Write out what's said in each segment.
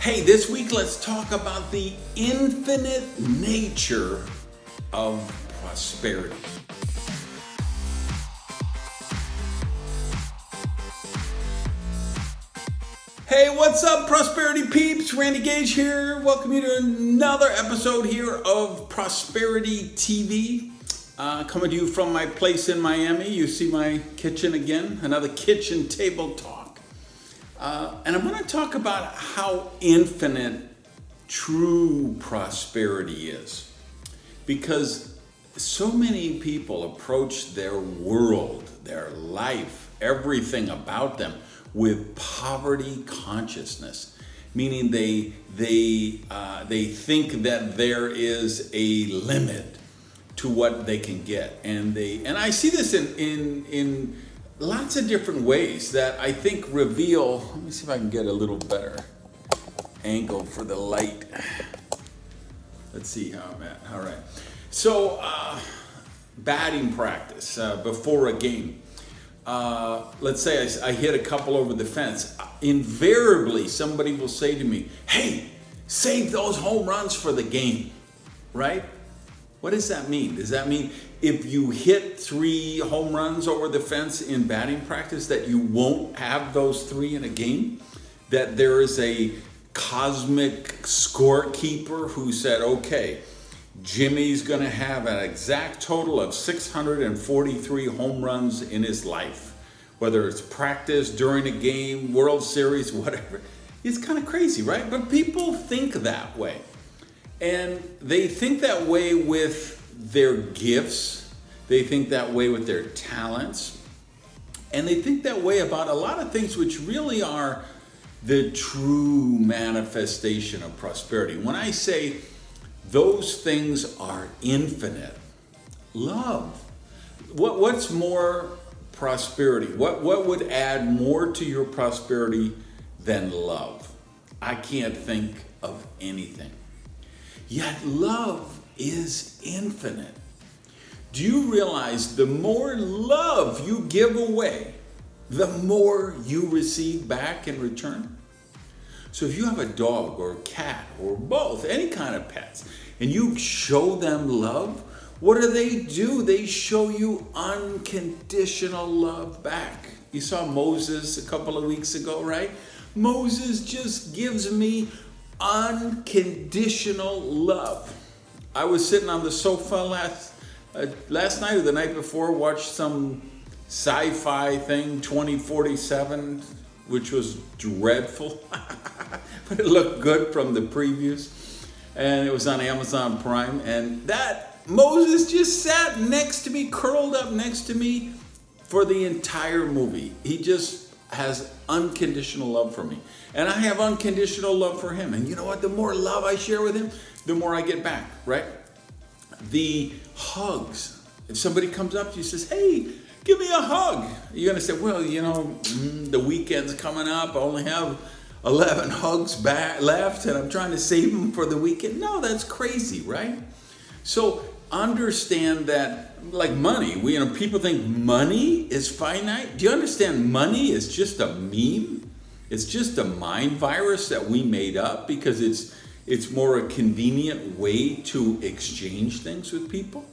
Hey, this week let's talk about the infinite nature of prosperity. Hey, what's up, prosperity peeps? Randy Gage here. Welcome you to another episode here of Prosperity TV. Coming to you from my place in Miami. You see my kitchen again, another kitchen table talk. And I'm going to talk about how infinite true prosperity is. Because so many people approach their world, their life, everything about them with poverty consciousness. Meaning they think that there is a limit to what they can get. And I see this in lots of different ways that I think reveal. Let me see if I can get a little better angle for the light. Let's see how I'm at. All right. So batting practice before a game. Let's say I hit a couple over the fence. Invariably, somebody will say to me, "Hey, save those home runs for the game," right? What does that mean? Does that mean if you hit 3 home runs over the fence in batting practice that you won't have those 3 in a game? That there is a cosmic scorekeeper who said, okay, Jimmy's going to have an exact total of 643 home runs in his life. Whether it's practice, during a game, World Series, whatever. It's kind of crazy, right? But people think that way. And they think that way with their gifts. They think that way with their talents. And they think that way about a lot of things which really are the true manifestation of prosperity. When I say those things are infinite, love. What's more prosperity? What would add more to your prosperity than love? I can't think of anything. Yet love is infinite. Do you realize the more love you give away, the more you receive back in return? So if you have a dog or a cat or both, any kind of pets, and you show them love, what do? They show you unconditional love back. You saw Moses a couple of weeks ago, right? Moses just gives me unconditional love. I was sitting on the sofa last night or the night before, watched some sci-fi thing, 2047, which was dreadful, but it looked good from the previews, and it was on Amazon Prime, and that Moses just sat next to me, curled up next to me for the entire movie. He just has unconditional love for me. And I have unconditional love for him. And you know what? The more love I share with him, the more I get back, right? The hugs. If somebody comes up to you and says, "Hey, give me a hug," you're going to say, "Well, you know, the weekend's coming up. I only have 11 hugs left, and I'm trying to save them for the weekend." No, that's crazy, right? So understand that, like money, people think money is finite. Do you understand money is just a meme? It's just a mind virus that we made up because it's more a convenient way to exchange things with people.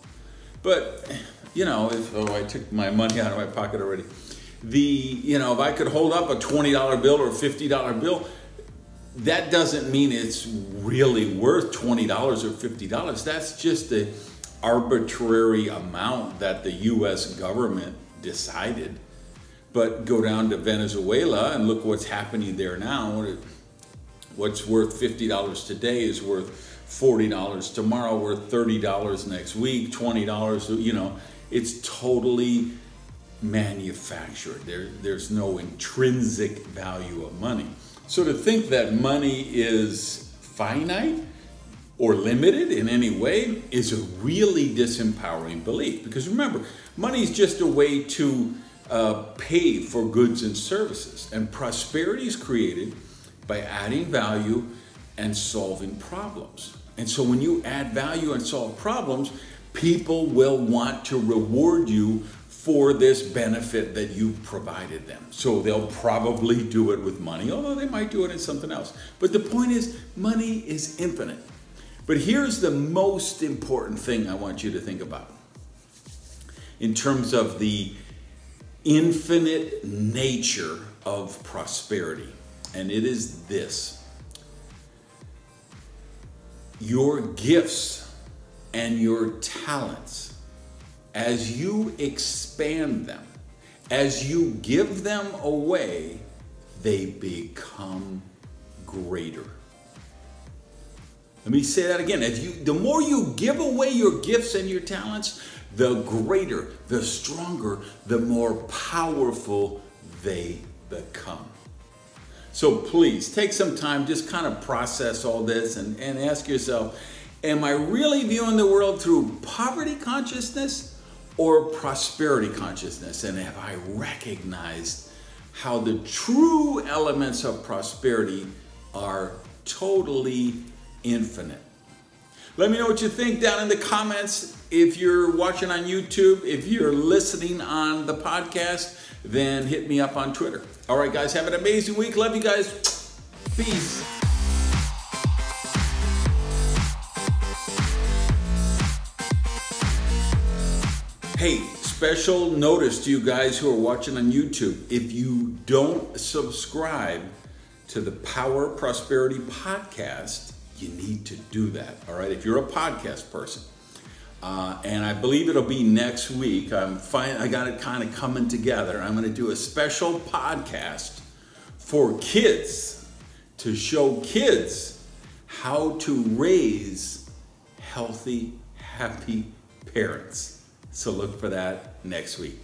But, you know, I took my money out of my pocket already. If I could hold up a $20 bill or a $50 bill, that doesn't mean it's really worth $20 or $50. That's just the arbitrary amount that the U.S. government decided. But go down to Venezuela and look what's happening there now. What's worth $50 today is worth $40 tomorrow, worth $30 next week, $20, you know. It's totally manufactured. There's no intrinsic value of money. So to think that money is finite or limited in any way is a really disempowering belief. Because remember, money is just a way to pay for goods and services. And prosperity is created by adding value and solving problems. And so when you add value and solve problems, people will want to reward you for this benefit that you've provided them. So they'll probably do it with money, although they might do it in something else. But the point is, money is infinite. But here's the most important thing I want you to think about in terms of the infinite nature of prosperity. And it is this: your gifts and your talents, as you expand them, as you give them away, they become greater. Let me say that again. The more you give away your gifts and your talents, the greater, the stronger, the more powerful they become. So please take some time, just kind of process all this and ask yourself, am I really viewing the world through poverty consciousness or prosperity consciousness? And have I recognized how the true elements of prosperity are totally infinite? Let me know what you think down in the comments. If you're watching on YouTube, if you're listening on the podcast, then hit me up on Twitter. All right, guys, have an amazing week. Love you guys. Peace. Hey, special notice to you guys who are watching on YouTube. If you don't subscribe to the Power Prosperity Podcast, you need to do that, all right? If you're a podcast person. And I believe it'll be next week. I got it kind of coming together. I'm going to do a special podcast for kids to show kids how to raise healthy, happy parents. So look for that next week.